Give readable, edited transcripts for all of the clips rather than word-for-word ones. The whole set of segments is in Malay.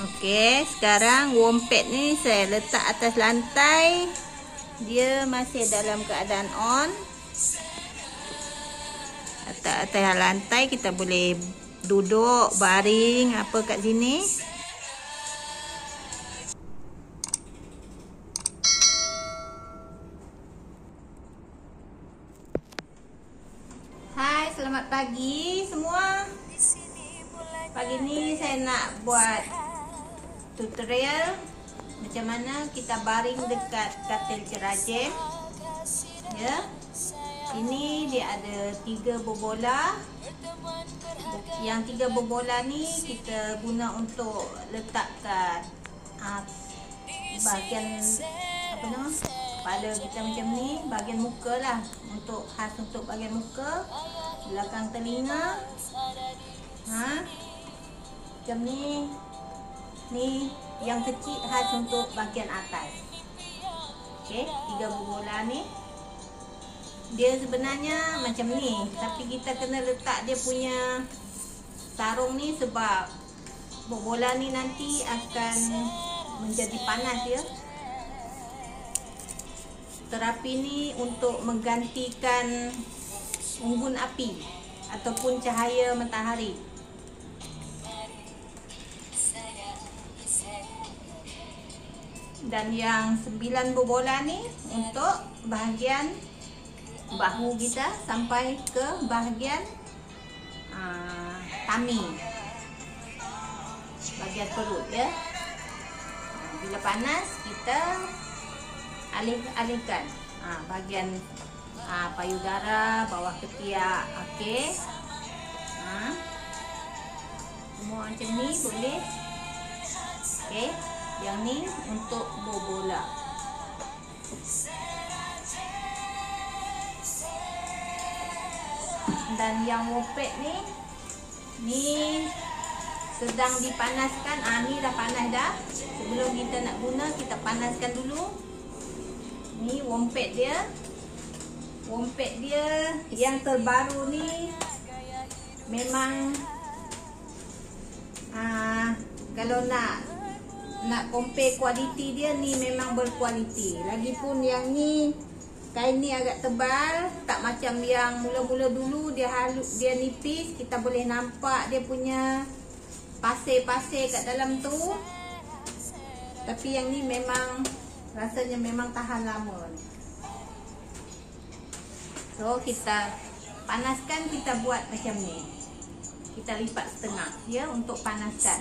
Okey, sekarang wompet ni saya letak atas lantai. Dia masih dalam keadaan on. Letak atas lantai, kita boleh duduk, baring apa kat sini. Hai, selamat pagi semua. Pagi ni saya nak buat tutorial macam mana kita baring dekat katil cerajem. Ya. Sini dia ada 3 berbola. Yang 3 berbola ni kita guna untuk letak kat bahagian apa nama? Kepala kita macam ni, bahagian muka lah, untuk khas untuk bahagian muka, belakang telinga. Macam ni. Ni yang kecil khas untuk bahagian atas. Okey, 3 berbola ni. Dia sebenarnya macam ni, tapi kita kena letak dia punya sarung ni sebab berbola ni nanti akan menjadi panas ya. Terapi ni untuk menggantikan unggun api ataupun cahaya matahari. Dan yang 9 berbola ni untuk bahagian bahu kita sampai ke bahagian tummy, bahagian perut ya. Bila panas kita alihkan bahagian payudara, bawah ketiak. Okey, semua macam ni boleh. Okey, yang ni untuk berbola. Dan yang wompet ni sedang dipanaskan. Ni dah panas dah. Sebelum kita nak guna, kita panaskan dulu. Ni wompet dia. Wompet dia yang terbaru ni memang kalau nak compare kualiti dia, ni memang berkualiti. Lagipun yang ni kain ni agak tebal, tak macam yang mula-mula dulu dia halus, dia nipis, kita boleh nampak dia punya pasir-pasir kat dalam tu. Tapi yang ni memang rasanya memang tahan lama. So kita panaskan, kita buat macam ni. Kita lipat setengah ya untuk panaskan.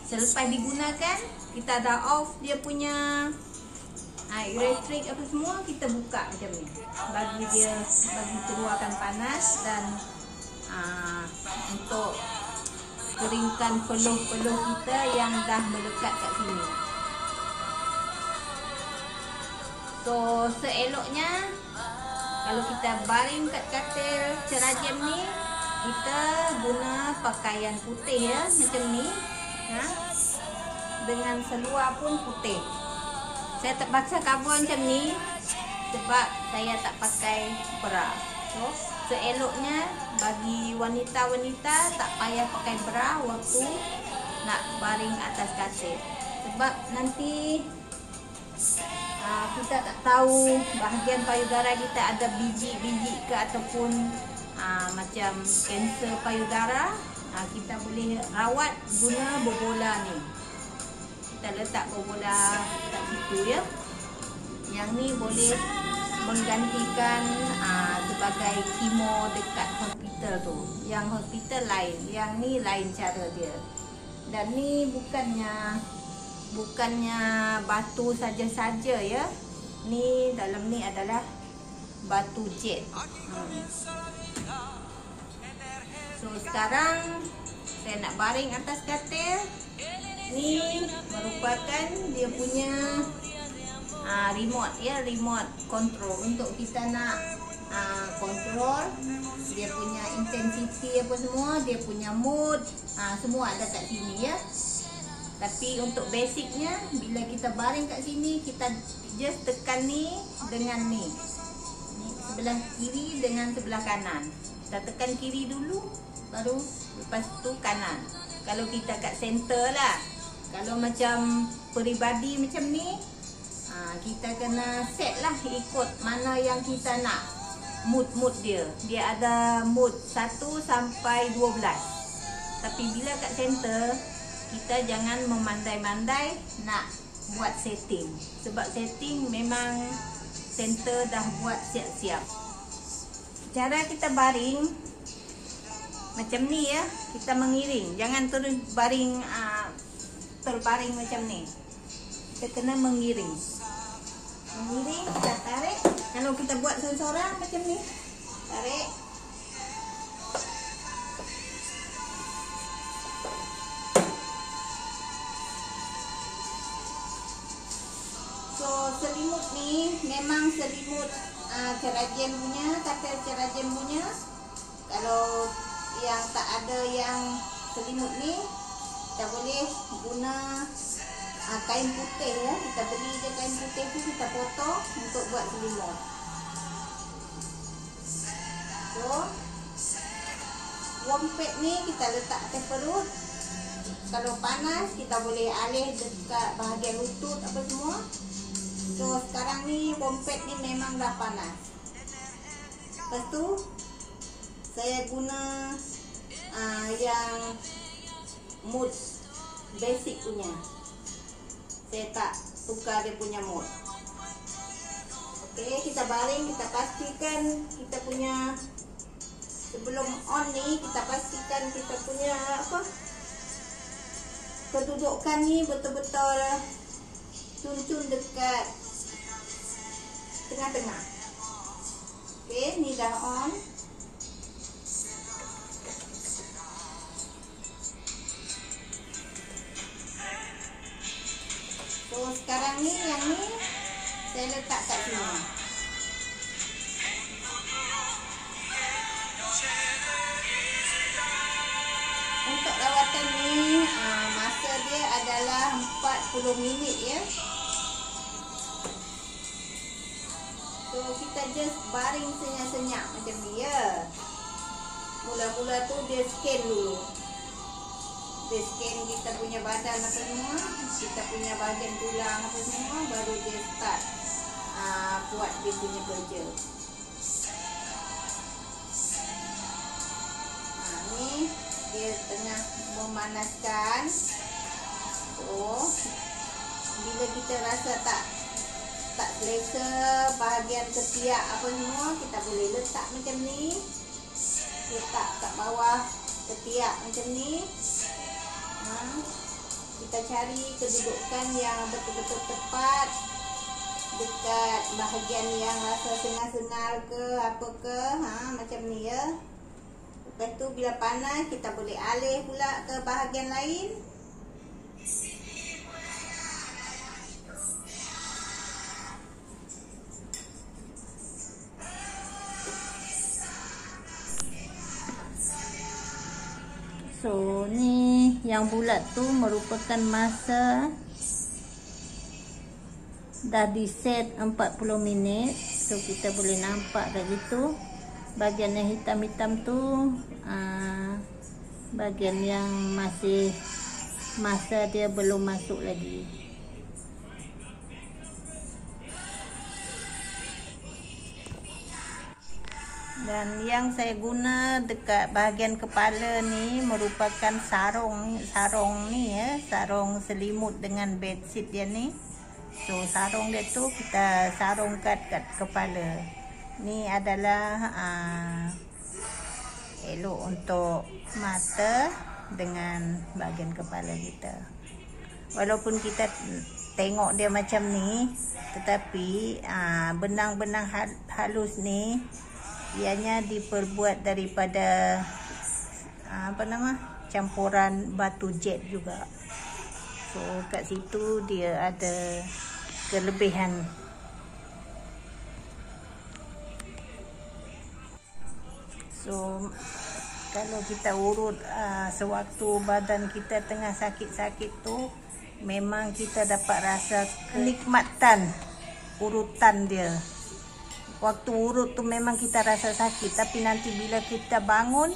Selepas digunakan, kita dah off dia punya elektrik apa semua, kita buka macam ni. Bagi keluarkan panas dan untuk keringkan peluh-peluh kita yang dah melekat kat sini. So seeloknya kalau kita baring kat katil cerajem ni, kita guna pakaian putih ya, macam ni. Dengan seluar pun putih. Saya terpaksa cover macam ni sebab saya tak pakai bra. So seeloknya bagi wanita-wanita tak payah pakai bra waktu nak baring atas katil. Sebab nanti kita tak tahu bahagian payudara kita ada biji-biji ke ataupun macam kanser payudara. Kita boleh rawat guna berbola ni. Kita letak berbola kat situ ya. Yang ni boleh menggantikan sebagai kemo dekat hospital tu. Yang hospital lain, yang ni lain cara dia. Dan ni bukannya batu saja-saja ya. Ni dalam ni adalah batu jet. So sekarang saya nak baring atas katil. Ni merupakan dia punya remote ya, remote control untuk kita nak control dia punya intensity apa semua, dia punya mood, semua ada kat sini ya. Tapi untuk basicnya, bila kita baring kat sini, kita just tekan ni dengan ni. Sebelah kiri dengan sebelah kanan. Kita tekan kiri dulu, baru lepas tu kanan. kalau kita kat center lah. Kalau macam peribadi macam ni, kita kena set lah ikut mana yang kita nak. Mood dia. Dia ada mood 1 sampai 12. Tapi bila kat center, kita jangan memandai-mandai nak buat setting. Sebab setting memang center dah buat siap-siap. Cara kita baring macam ni ya, kita mengiring. Jangan terus baring terbaring macam ni. Kita kena mengiring. Mengiring, kita tarik. Kalau kita buat seorang macam ni, tarik. So selimut ni memang selimut cerajen punya, katil cerajen punya. Kalau yang tak ada yang selimut ni, kita boleh guna kain putih ya. Kita beli je kain putih tu, kita potong untuk buat selimut. So warm pad ni kita letak atas perut. Kalau panas kita boleh alih dekat bahagian lutut apa semua. So sekarang ni warm pad ni memang dah panas. Lepas tu saya guna yang mood basic punya. Saya tak tukar dia punya mood. Okey, kita baring, kita pastikan kita punya, sebelum on ni kita pastikan kita punya kedudukan ni betul-betul cun-cun dekat tengah-tengah. Okey, ni dah on. So sekarang ni yang ni saya letak kat sini. Untuk rawatan ni masa dia adalah 40 minit ya. So kita just baring senyap-senyap macam ni ya. Mula-mula tu dia scan dulu. Dia scan kita punya badan apa semua, kita punya bahagian tulang apa semua, baru dia start buat dia punya kerja. Ni dia tengah memanaskan. So bila kita rasa tak selesa bahagian ketiak apa semua, kita boleh letak macam ni, letak kat bawah ketiak macam ni. Kita cari kedudukan yang betul-betul tepat dekat bahagian yang rasa sengal-sengal ke apa ke, macam ni ya. Lepas tu bila panas kita boleh alih pula ke bahagian lain. So ni yang bulat tu merupakan masa dah di set 40 minit. So kita boleh nampak kat situ bahagian yang hitam-hitam tu bahagian yang masih masa dia belum masuk lagi. Dan yang saya guna dekat bahagian kepala ni merupakan sarung ni ya, sarung selimut dengan bedsheet dia ni. So sarung dia tu kita sarungkan kat kepala. Ni adalah elok untuk mata dengan bahagian kepala kita. Walaupun kita tengok dia macam ni, tetapi benang-benang halus ni ianya diperbuat daripada campuran batu jet juga. So kat situ dia ada kelebihan. So kalau kita urut sewaktu badan kita tengah sakit-sakit tu, memang kita dapat rasa kenikmatan urutan dia. Waktu urut tu memang kita rasa sakit, tapi nanti bila kita bangun,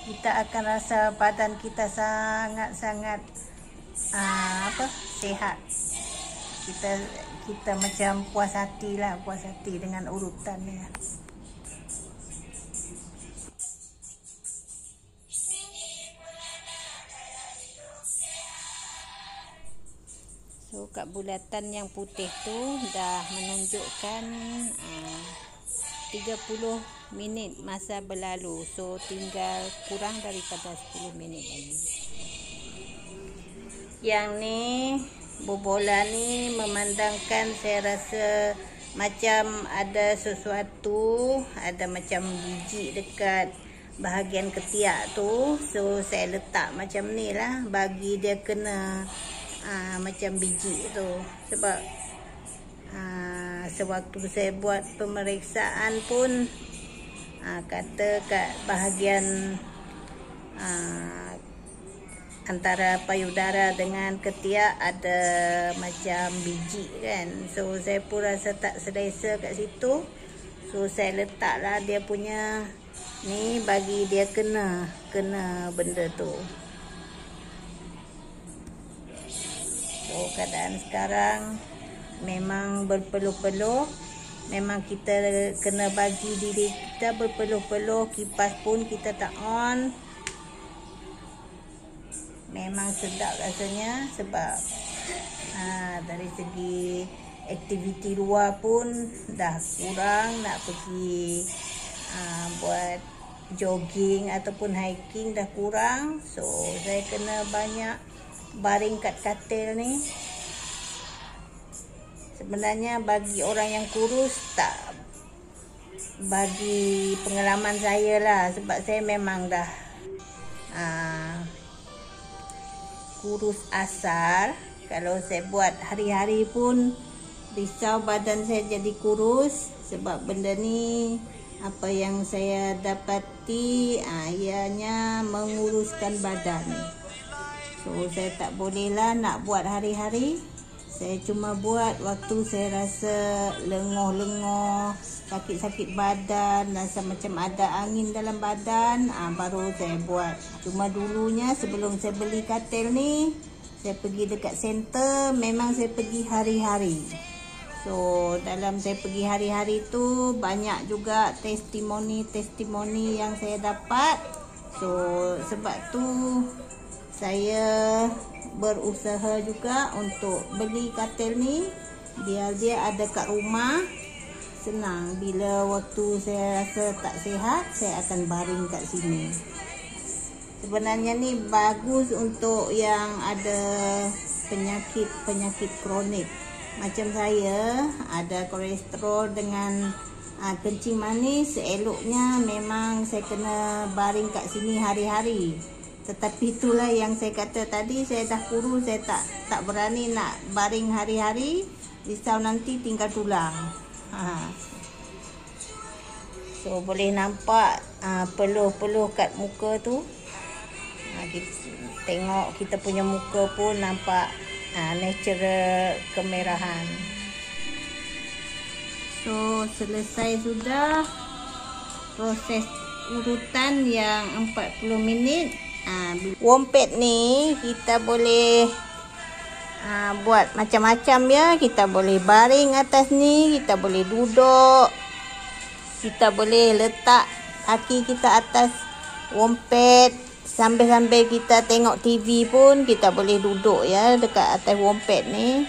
kita akan rasa badan kita sangat-sangat sihat. Kita macam puas hati dengan urutannya. So kat bulatan yang putih tu dah menunjukkan 30 minit masa berlalu. So tinggal kurang daripada 10 minit lagi. Yang ni bobolan ni memandangkan saya rasa macam ada sesuatu, ada macam biji dekat bahagian ketiak tu. So saya letak macam ni lah bagi dia kena macam biji tu. Sebab sewaktu saya buat pemeriksaan pun kata kat bahagian antara payudara dengan ketiak ada macam biji kan. So saya pun rasa tak selesa kat situ. So saya letaklah dia punya ni bagi dia kena benda tu. So keadaan sekarang memang berpeluh-peluh. Memang kita kena bagi diri kita berpeluh-peluh. Kipas pun kita tak on. Memang sedap rasanya. Sebab dari segi aktiviti luar pun dah kurang. Nak pergi buat jogging ataupun hiking dah kurang. So saya kena banyak baring kat katil ni. Sebenarnya bagi orang yang kurus tak bagi pengalaman saya lah. Sebab saya memang dah kurus asal. Kalau saya buat hari-hari pun risau badan saya jadi kurus. Sebab benda ni apa yang saya dapati ianya menguruskan badan. So saya tak boleh lah nak buat hari-hari. Saya cuma buat waktu saya rasa lengoh-lengoh, sakit-sakit badan, rasa macam ada angin dalam badan, baru saya buat. Cuma dulunya sebelum saya beli katil ni, saya pergi dekat center, memang saya pergi hari-hari. So dalam saya pergi hari-hari tu banyak juga testimoni yang saya dapat. So sebab tu saya berusaha juga untuk beli katil ni biar dia ada kat rumah. Senang bila waktu saya rasa tak sihat, saya akan baring kat sini. Sebenarnya ni bagus untuk yang ada penyakit kronik. Macam saya ada kolesterol dengan kencing manis, eloknya memang saya kena baring kat sini hari-hari. Tetapi itulah yang saya kata tadi, saya dah kurus, saya tak berani nak baring hari-hari. Risau nanti tinggal tulang. So boleh nampak peluh-peluh kat muka tu. Tengok kita punya muka pun nampak natural kemerahan. So selesai sudah proses urutan yang 40 minit. Wompet ni kita boleh buat macam-macam ya. Kita boleh baring atas ni, kita boleh duduk, kita boleh letak kaki kita atas wompet. Sambil-sambil kita tengok TV pun kita boleh duduk ya dekat atas wompet ni.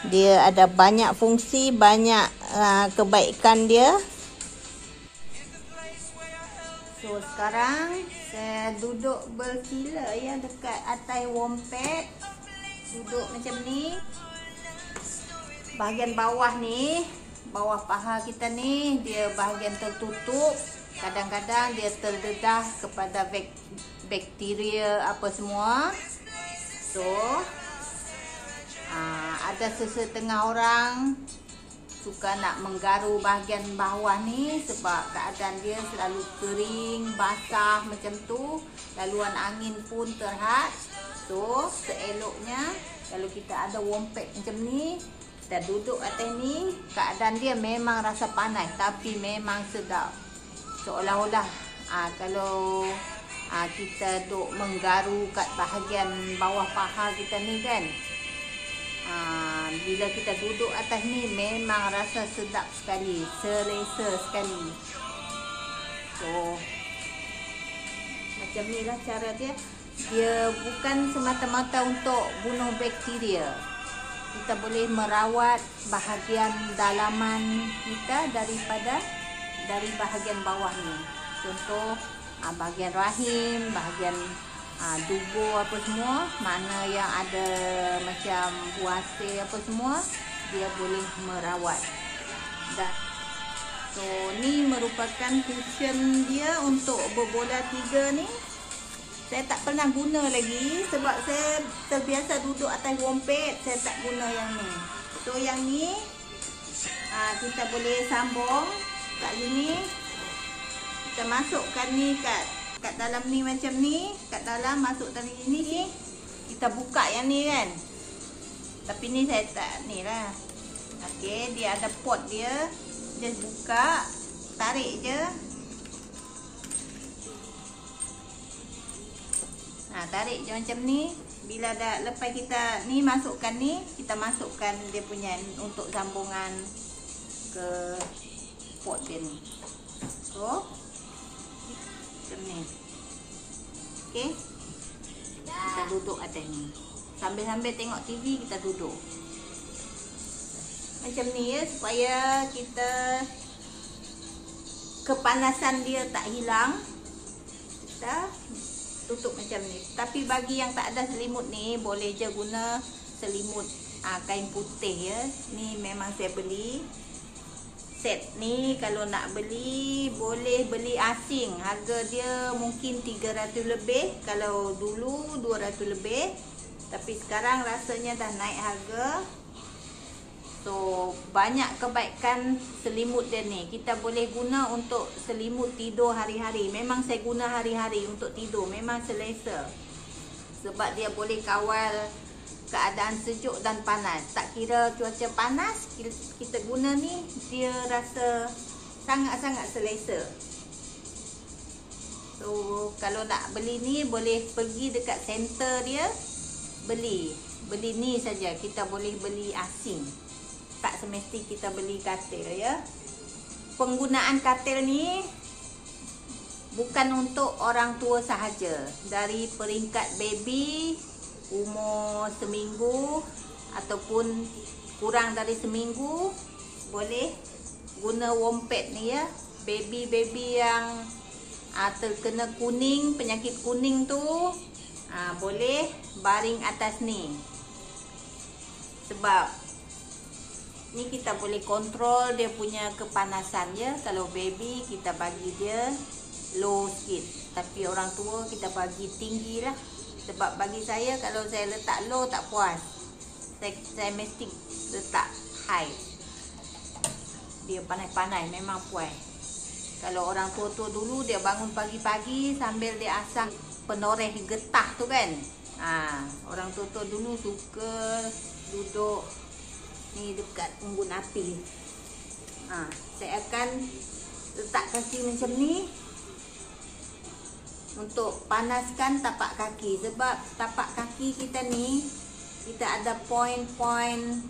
Dia ada banyak fungsi, banyak kebaikan dia. So sekarang saya duduk bersila ya dekat atas wompet. Duduk macam ni. Bahagian bawah ni, bawah paha kita ni, dia bahagian tertutup. Kadang-kadang dia terdedah kepada bakteria apa semua. So ada sesetengah orang suka nak menggaru bahagian bawah ni sebab keadaan dia selalu kering, basah macam tu. Laluan angin pun terhad. So seeloknya kalau kita ada wompet macam ni, kita duduk atas ni, keadaan dia memang rasa panas tapi memang sedap. Seolah-olah kalau kita duk menggaru kat bahagian bawah paha kita ni kan. Bila kita duduk atas ni memang rasa sedap sekali, selesa sekali. So macam ni lah cara dia. Dia bukan semata-mata untuk bunuh bakteria. Kita boleh merawat bahagian dalaman kita dari bahagian bawah ni. Contoh bahagian rahim, bahagian dubur apa semua, mana yang ada macam buasir apa semua, dia boleh merawat. Dan so ni merupakan cushion dia untuk berbola 3 ni. Saya tak pernah guna lagi sebab saya terbiasa duduk atas wompet. Saya tak guna yang ni. So yang ni kita boleh sambung kat sini. Kita masukkan ni kat dalam ni macam ni. Kat dalam masuk dari sini. Kita buka yang ni kan. Tapi ni saya tak ni lah. Okey, dia ada pot dia. Just buka. Tarik je. Tarik je macam ni. Bila dah lepas kita ni masukkan ni, kita masukkan dia punya untuk sambungan ke pot dia ni. So macam ni. Okey. Kita duduk atas ni. Sambil-sambil tengok TV kita duduk. Macam ni ya, supaya kita kepanasan dia tak hilang. Kita tutup macam ni. Tapi bagi yang tak ada selimut ni, boleh je guna selimut kain putih ya. Ni memang saya beli. Set ni kalau nak beli, boleh beli asing. Harga dia mungkin 300 lebih. Kalau dulu 200 lebih. Tapi sekarang rasanya dah naik harga. So banyak kebaikan selimut dia ni. Kita boleh guna untuk selimut tidur hari-hari. Memang saya guna hari-hari untuk tidur. Memang selesa. Sebab dia boleh kawal keadaan sejuk dan panas. Tak kira cuaca panas, kita guna ni, dia rasa sangat-sangat selesa. So kalau nak beli ni, boleh pergi dekat center dia. Beli ni saja. Kita boleh beli asing. Tak semesti kita beli katil ya. Penggunaan katil ni bukan untuk orang tua sahaja. Dari peringkat baby umur seminggu ataupun kurang dari seminggu, boleh guna wompet ni ya. Baby-baby yang terkena kuning, penyakit kuning tu, boleh baring atas ni. Sebab ni kita boleh kontrol dia punya kepanasan ya. Kalau baby kita bagi dia low sikit, tapi orang tua kita bagi tinggi lah. Sebab bagi saya, kalau saya letak low tak puas. Saya mesti letak high. Dia panas-panas memang puas. Kalau orang tua dulu dia bangun pagi-pagi sambil dia asang penoreh getah tu kan. Orang tua dulu suka duduk ni dekat unggun api. Saya akan letak kaki macam ni untuk panaskan tapak kaki. Sebab tapak kaki kita ni, kita ada poin-poin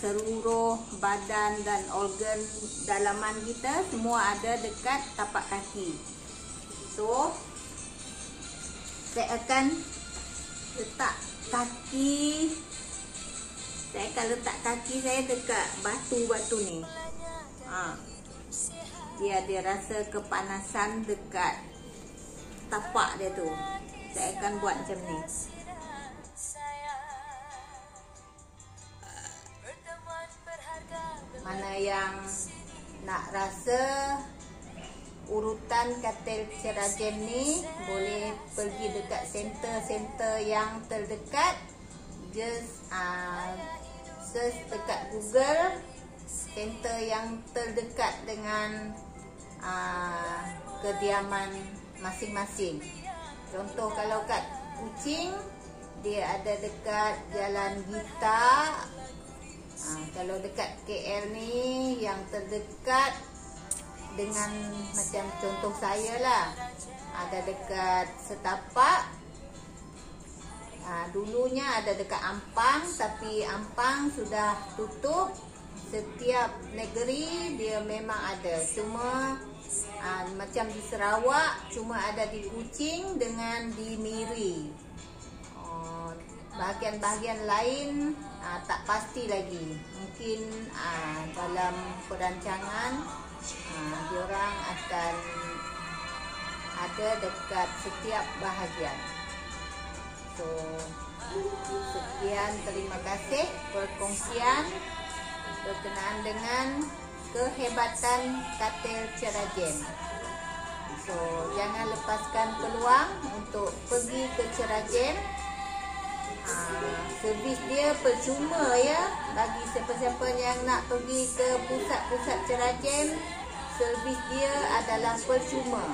seluruh badan dan organ dalaman kita semua ada dekat tapak kaki. So saya akan letak kaki. Saya akan letak kaki saya dekat batu-batu ni. Dia rasa kepanasan dekat tapak dia tu. Saya akan buat macam ni. Mana yang nak rasa urutan katil Ceragen ni, boleh pergi dekat center-center yang terdekat. Just search dekat Google center yang terdekat dengan kediaman masing-masing. Contoh kalau kat Kuching, dia ada dekat Jalan Gita. Kalau dekat KL ni, yang terdekat dengan macam contoh saya lah, ada dekat Setapak. Dulunya ada dekat Ampang, tapi Ampang sudah tutup. Setiap negeri dia memang ada, cuma macam di Sarawak cuma ada di Kuching dengan di Miri. Bahagian-bahagian lain tak pasti lagi. Mungkin dalam perancangan diorang akan ada dekat setiap bahagian. So, sekian, terima kasih perkongsian berkenaan dengan kehebatan katil Cerajen. So, jangan lepaskan peluang untuk pergi ke Cerajen. Servis dia percuma ya. Bagi siapa-siapa yang nak pergi ke pusat-pusat Cerajen, servis dia adalah percuma.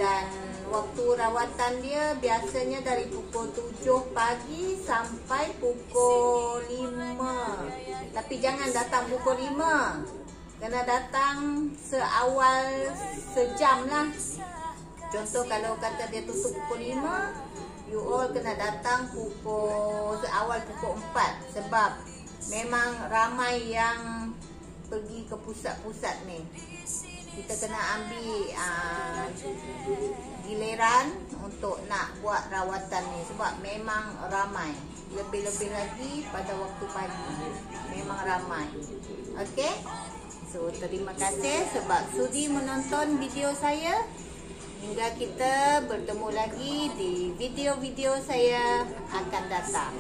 Dan waktu rawatan dia biasanya dari pukul 7 pagi sampai pukul 5. Tapi jangan datang pukul 5. Kena datang seawal sejam lah. Contoh kalau kata dia tutup pukul 5, you all kena datang seawal pukul 4. Sebab memang ramai yang pergi ke pusat-pusat ni. Kita kena ambil giliran untuk nak buat rawatan ni. Sebab memang ramai. Lebih-lebih lagi pada waktu pagi. Memang ramai. Okay? So, terima kasih sebab sudi menonton video saya. Hingga kita bertemu lagi di video-video saya akan datang.